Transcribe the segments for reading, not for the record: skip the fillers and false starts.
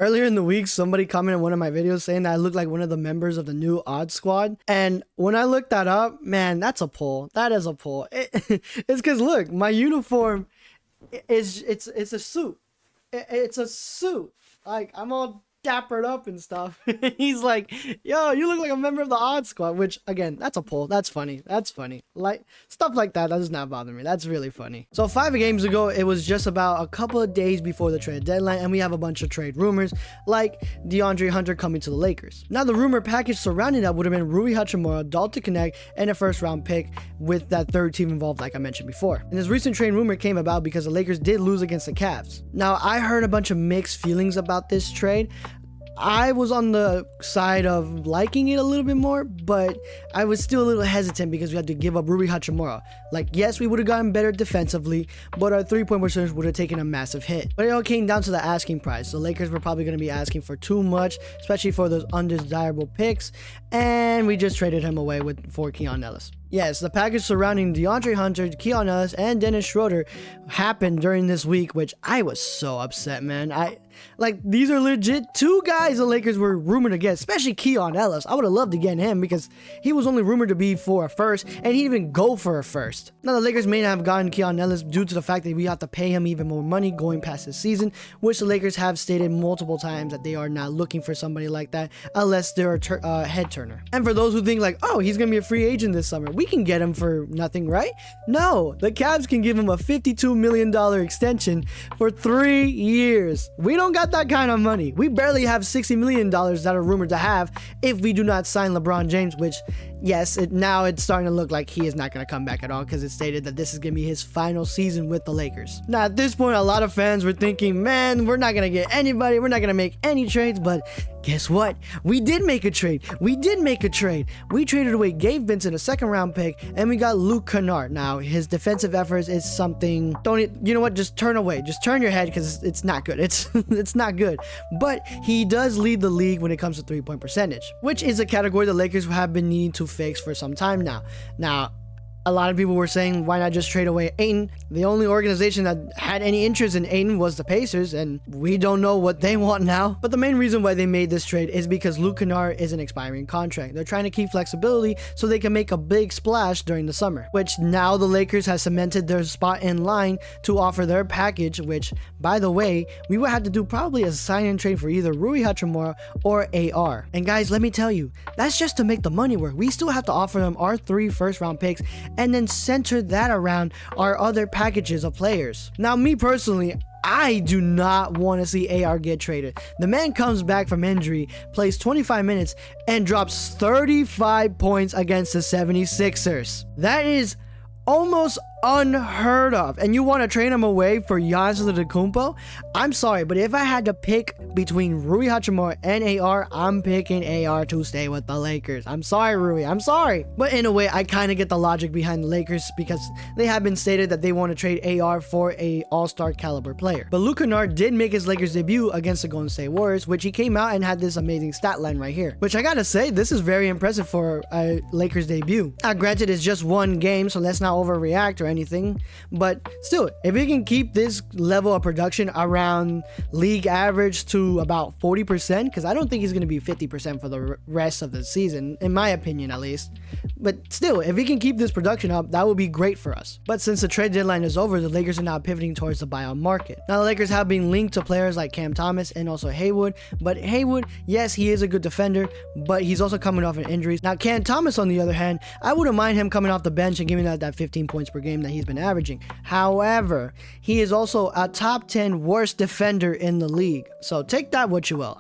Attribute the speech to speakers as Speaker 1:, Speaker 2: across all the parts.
Speaker 1: Earlier in the week, somebody commented on one of my videos saying that I look like one of the members of the new Odd Squad. And when I looked that up, man, that's a pull. That is a pull. It's because, look, my uniform is it's a suit. It's a suit. Like, I'm all dappered up and stuff. He's like, yo, you look like a member of the Odd Squad, which, again, that's a pull. That's funny. That's funny. Like, stuff like that does not bother me. That's really funny. So 5 games ago, it was just about a couple of days before the trade deadline, and we have a bunch of trade rumors, like DeAndre Hunter coming to the Lakers. Now, the rumor package surrounding that would have been Rui Hachimura, Dalton Connect, and a first-round pick with that third team involved, like I mentioned before. And this recent trade rumor came about because the Lakers did lose against the Cavs. Now, I heard a bunch of mixed feelings about this trade. I was on the side of liking it a little bit more, but I was still a little hesitant because we had to give up Rui Hachimura. Like, yes, we would have gotten better defensively, but our three-point percentage would have taken a massive hit. But it all came down to the asking price. The Lakers were probably going to be asking for too much, especially for those undesirable picks, and we just traded him away for Keon Ellis. Yes, the package surrounding DeAndre Hunter, Keon Ellis, and Dennis Schroeder happened during this week, which I was so upset, man. These are legit 2 guys the Lakers were rumored to get, especially Keon Ellis. I would have loved to get him because he was only rumored to be for a first, and he didn't even go for a first. Now, the Lakers may not have gotten Keon Ellis due to the fact that we have to pay him even more money going past this season, which the Lakers have stated multiple times that they are not looking for somebody like that unless they're a head turner. And for those who think like, oh, he's going to be a free agent this summer, we can get him for nothing, right? No, the Cavs can give him a $52 million extension for 3 years. We don't got that kind of money. We barely have $60 million that are rumored to have if we do not sign LeBron James, which, yes, now it's starting to look like he is not going to come back at all because it's stated that this is going to be his final season with the Lakers. Now, at this point, a lot of fans were thinking, man, we're not going to get anybody. We're not going to make any trades, but guess what? We did make a trade. We traded away Gabe Vincent, a second-round pick, and we got Luke Kennard. Now, his defensive efforts is something, you know what? Just turn away. Just turn your head because it's not good. It's not good. But he does lead the league when it comes to three-point percentage, which is a category the Lakers have been needing to fix for some time now. A lot of people were saying, why not just trade away Ayton? The only organization that had any interest in Ayton was the Pacers, and we don't know what they want now. But the main reason why they made this trade is because Luke Kennard is an expiring contract. They're trying to keep flexibility so they can make a big splash during the summer, which now the Lakers have cemented their spot in line to offer their package, which, by the way, we would have to do probably a sign-and trade for either Rui Hachimura or AR. And guys, let me tell you, that's just to make the money work. We still have to offer them our 3 first-round picks and then center that around our other packages of players. Now, me personally, I do not want to see AR get traded. The man comes back from injury, plays 25 minutes, and drops 35 points against the 76ers. That is almost unheard of, and you want to trade him away for Giannis Antetokounmpo? I'm sorry, but if I had to pick between Rui Hachimura and AR, I'm picking AR to stay with the Lakers. I'm sorry, Rui. I'm sorry. But in a way, I kind of get the logic behind the Lakers because they have been stated that they want to trade AR for a all-star caliber player. But Luke Kennard did make his Lakers debut against the Golden State Warriors, which he came out and had this amazing stat line right here, which I gotta say, this is very impressive for a Lakers debut. Now, granted, it's just 1 game, so let's not overreact or anything, but still, if we can keep this level of production around league average to about 40%, because I don't think he's going to be 50% for the rest of the season, in my opinion at least, but still, if we can keep this production up, that would be great for us. But since the trade deadline is over, the Lakers are now pivoting towards the buyout market. Now, the Lakers have been linked to players like Cam Thomas and also Haywood, but Haywood, yes, he is a good defender, but he's also coming off an injury. Now, Cam Thomas, on the other hand, I wouldn't mind him coming off the bench and giving that 15 points per game that he's been averaging. However, he is also a top 10 worst defender in the league. So take that what you will.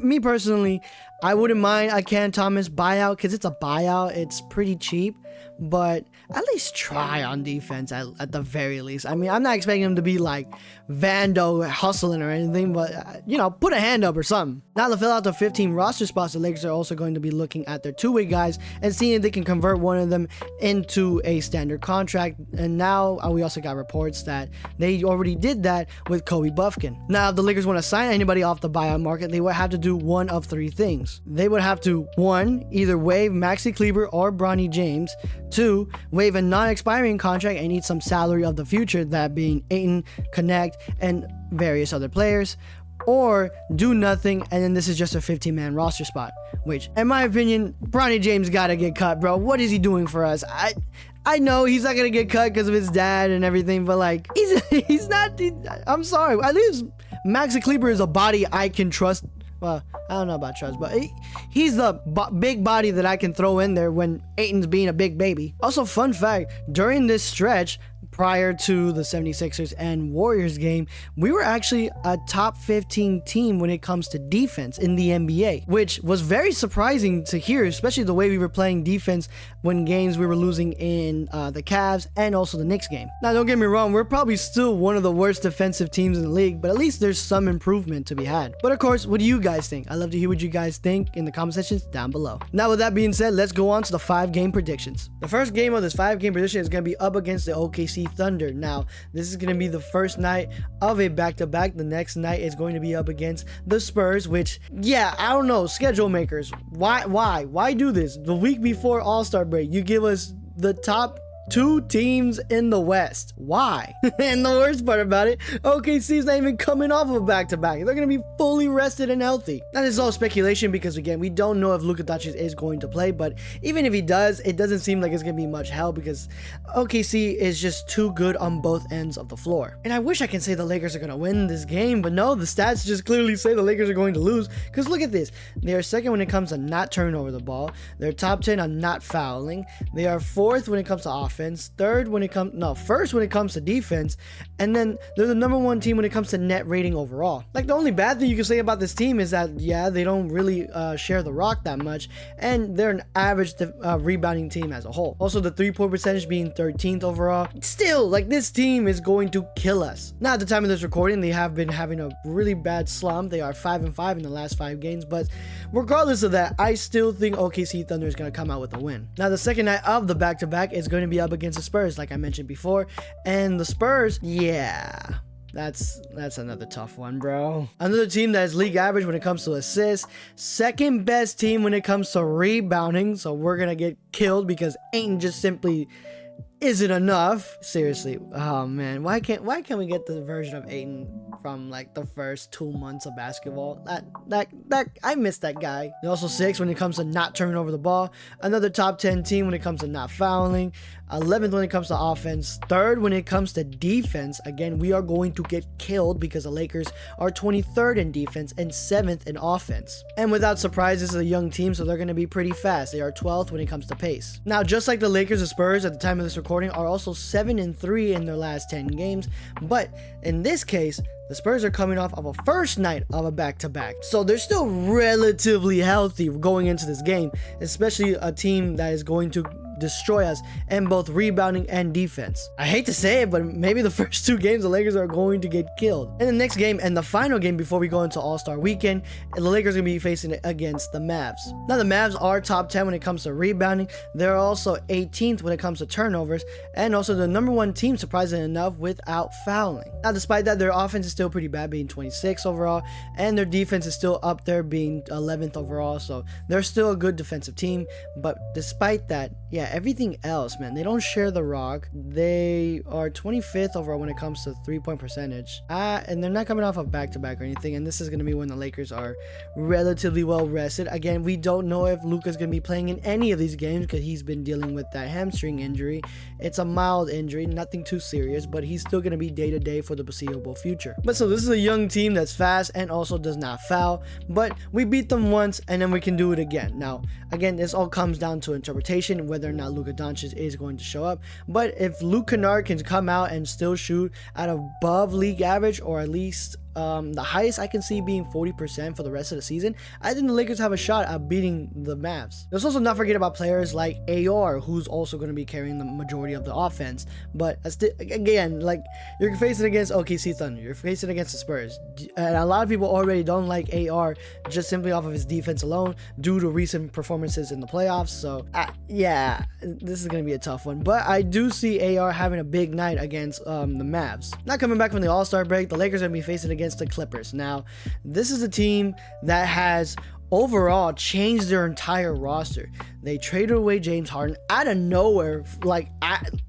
Speaker 1: Me personally, I wouldn't mind a Cam Thomas buyout because it's a buyout. It's pretty cheap, but at least try on defense at the very least. I mean, I'm not expecting him to be like Vando hustling or anything, but put a hand up or something. Now to fill out the 15 roster spots, the Lakers are also going to be looking at their two-way guys and seeing if they can convert one of them into a standard contract. And now we also got reports that they already did that with Kobe Buffkin. Now, if the Lakers want to sign anybody off the buyout market, they would have to do one of 3 things. They would have to, 1, either waive Maxi Kleber or Bronny James. 2, waive a non-expiring contract and eat some salary of the future, that being Ayton, Connect, and various other players. or do nothing, and then this is just a 15-man roster spot. Which, in my opinion, Bronny James gotta get cut, bro. What is he doing for us? I know he's not gonna get cut because of his dad and everything, but like he's not. I'm sorry. At least Maxi Kleber is a body I can trust. Well, I don't know about trust, but he's the big body that I can throw in there when Ayton's being a big baby. Also, fun fact, during this stretch, prior to the 76ers and Warriors game, we were actually a top 15 team when it comes to defense in the NBA, which was very surprising to hear, especially the way we were playing defense when games we were losing in the Cavs and also the Knicks game. Now, don't get me wrong, we're probably still one of the worst defensive teams in the league, but at least there's some improvement to be had. But of course, what do you guys think? I'd love to hear what you guys think in the comment sections down below. Now, with that being said, let's go on to the 5-game predictions. The first game of this 5-game prediction is going to be up against the OKC Thunder. Now, this is going to be the first night of a back-to-back. The next night is going to be up against the Spurs, which, yeah, I don't know, schedule makers. Why do this? The week before All-Star break, you give us the top 2 teams in the West. Why? And the worst part about it, OKC's not even coming off of a back-to-back. They're going to be fully rested and healthy. That is all speculation because, again, we don't know if Luka Doncic is going to play, but even if he does, it doesn't seem like it's going to be much help because OKC is just too good on both ends of the floor. And I wish I can say the Lakers are going to win this game, but no, the stats just clearly say the Lakers are going to lose because look at this. They are second when it comes to not turning over the ball. They're top 10 on not fouling. They are fourth when it comes to offense. First when it comes to defense, and then they're the number 1 team when it comes to net rating overall. Like, the only bad thing you can say about this team is that, yeah, they don't really share the rock that much, and they're an average rebounding team as a whole. Also, the 3-point percentage being 13th overall. Still, like, this team is going to kill us. Now, at the time of this recording, they have been having a really bad slump. They are 5-5 in the last 5 games, but regardless of that, I still think OKC Thunder is going to come out with a win. Now, the second night of the back-to-back is going to be up against the Spurs, like I mentioned before, and the Spurs, yeah, that's another tough one, bro. Another team that is league average when it comes to assists, second best team when it comes to rebounding, so we're gonna get killed because Ayton just simply isn't enough. Seriously, oh man, why can't we get the version of Ayton from like the first 2 months of basketball? That I miss that guy. They're also 6th when it comes to not turning over the ball. Another top 10 team when it comes to not fouling. 11th when it comes to offense. 3rd when it comes to defense. Again, we are going to get killed because the Lakers are 23rd in defense and 7th in offense. And without surprise, this is a young team, so they're going to be pretty fast. They are 12th when it comes to pace. Now, just like the Lakers and Spurs at the time of this recording are also 7-3 in their last 10 games, but in this case, the Spurs are coming off of a first night of a back-to-back. So they're still relatively healthy going into this game, especially a team that is going to destroy us in both rebounding and defense. I hate to say it, but maybe the first 2 games the Lakers are going to get killed. In the next game and the final game before we go into All-Star Weekend, the Lakers are going to be facing it against the Mavs. Now, the Mavs are top 10 when it comes to rebounding. They're also 18th when it comes to turnovers, and also the number 1 team, surprisingly enough, without fouling. Now, despite that, their offense is still pretty bad, being 26th overall, and their defense is still up there, being 11th overall, so they're still a good defensive team. But despite that, yeah, everything else, man, they don't share the rock. They are 25th overall when it comes to 3-point percentage, and they're not coming off of back-to-back or anything, and this is going to be when the Lakers are relatively well rested. Again, we don't know if Luka's going to be playing in any of these games because he's been dealing with that hamstring injury. It's a mild injury, nothing too serious, but he's still going to be day-to-day for the foreseeable future. But so this is a young team that's fast and also does not foul, but we beat them once and then we can do it again. Now, again, this all comes down to interpretation, whether or not Luka Doncic is going to show up. But if Luke Kennard can come out and still shoot at above league average, or at least the highest I can see being 40% for the rest of the season, I think the Lakers have a shot at beating the Mavs. Let's also not forget about players like AR, who's also going to be carrying the majority of the offense. But again, like, you're facing against OKC Thunder, you're facing against the Spurs, and a lot of people already don't like AR just simply off of his defense alone due to recent performances in the playoffs. So yeah, this is going to be a tough one, but I do see AR having a big night against the Mavs. Not coming back from the All-Star break, the Lakers are going to be facing against the Clippers. Now, this is a team that has overall changed their entire roster. They traded away James Harden out of nowhere. Like,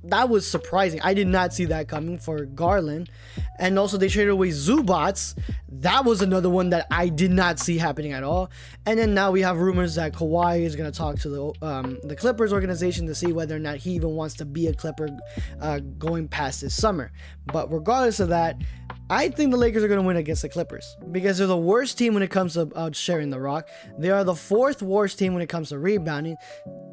Speaker 1: that was surprising. I did not see that coming for Garland. And also they traded away Zubats. That was another one that I did not see happening at all. And then now we have rumors that Kawhi is going to talk to the Clippers organization to see whether or not he even wants to be a Clipper going past this summer. But regardless of that, I think the Lakers are going to win against the Clippers because they're the worst team when it comes to sharing the rock. They are the 4th worst team when it comes to rebounding,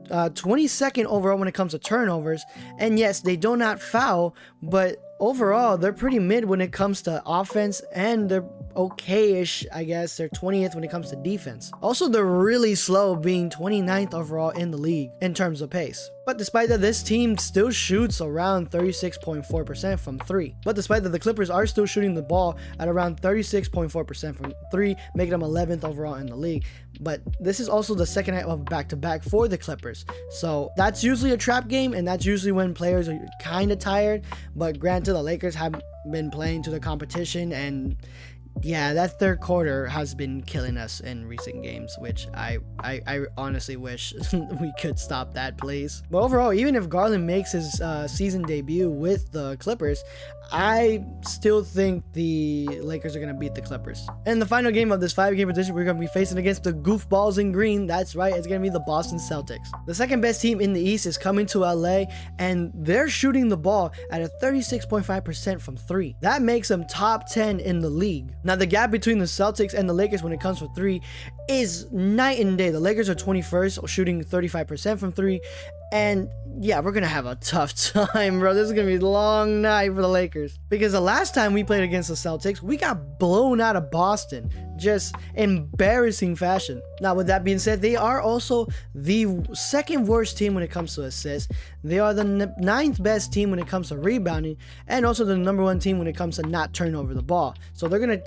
Speaker 1: 22nd overall when it comes to turnovers. And yes, they do not foul, but overall they're pretty mid when it comes to offense, and they're okay-ish, I guess. They're 20th when it comes to defense. Also, they're really slow, being 29th overall in the league in terms of pace. But despite that, this team still shoots around 36.4% from 3. But despite that, the Clippers are still shooting the ball at around 36.4% from 3, making them 11th overall in the league. But this is also the second night of back-to-back for the Clippers. So that's usually a trap game, and that's usually when players are kind of tired. But granted, the Lakers have been playing to the competition, and yeah, that third quarter has been killing us in recent games, which I honestly wish we could stop that, please. But overall, even if Garland makes his season debut with the Clippers, I still think the Lakers are going to beat the Clippers. And the final game of this 5-game edition, we're going to be facing against the goofballs in green. That's right, it's going to be the Boston Celtics. The second best team in the East is coming to LA, and they're shooting the ball at a 36.5% from 3. That makes them top 10 in the league. Now, the gap between the Celtics and the Lakers when it comes to 3 is night and day. The Lakers are 21st, shooting 35% from 3. And yeah, we're gonna have a tough time, bro. This is gonna be a long night for the Lakers, because the last time we played against the Celtics, we got blown out of Boston, just embarrassing fashion. Now, with that being said, they are also the second worst team when it comes to assists. They are the 9th best team when it comes to rebounding, and also the number 1 team when it comes to not turning over the ball. So they're gonna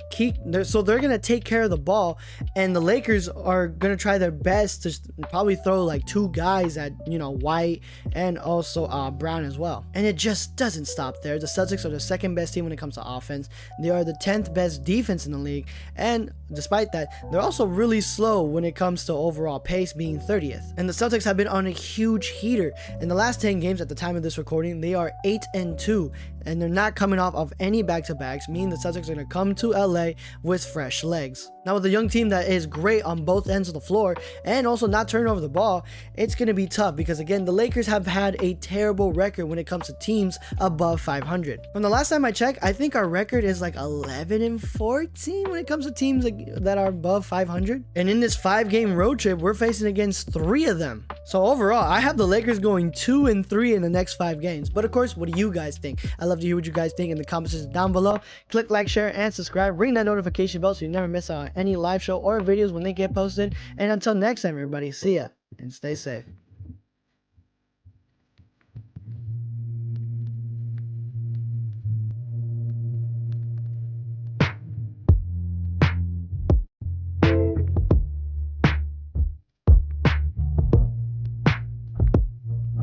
Speaker 1: they're gonna take care of the ball, and the Lakers are gonna try their best to probably throw like 2 guys at, you know, White and also Brown as well. And it just doesn't stop there. The Celtics are the second best team when it comes to offense. They are the 10th best defense in the league, and despite that, they're also really slow when it comes to overall pace, being 30th. And the Celtics have been on a huge heater. In the last 10 games at the time of this recording, they are 8-2, and they're not coming off of any back-to-backs, meaning the Celtics are going to come to LA with fresh legs. Now, with a young team that is great on both ends of the floor and also not turning over the ball, it's going to be tough because, again, the Lakers have had a terrible record when it comes to teams above 500. From the last time I checked, I think our record is like 11-14 when it comes to teams that are above 500. And in this 5-game road trip, we're facing against 3 of them. So overall, I have the Lakers going 2-3 in the next 5 games. But of course, what do you guys think? I'd love to hear what you guys think in the comments down below. Click like, share, and subscribe. Ring that notification bell so you never miss out on any live show or videos when they get posted. And until next time, everybody, see ya and stay safe.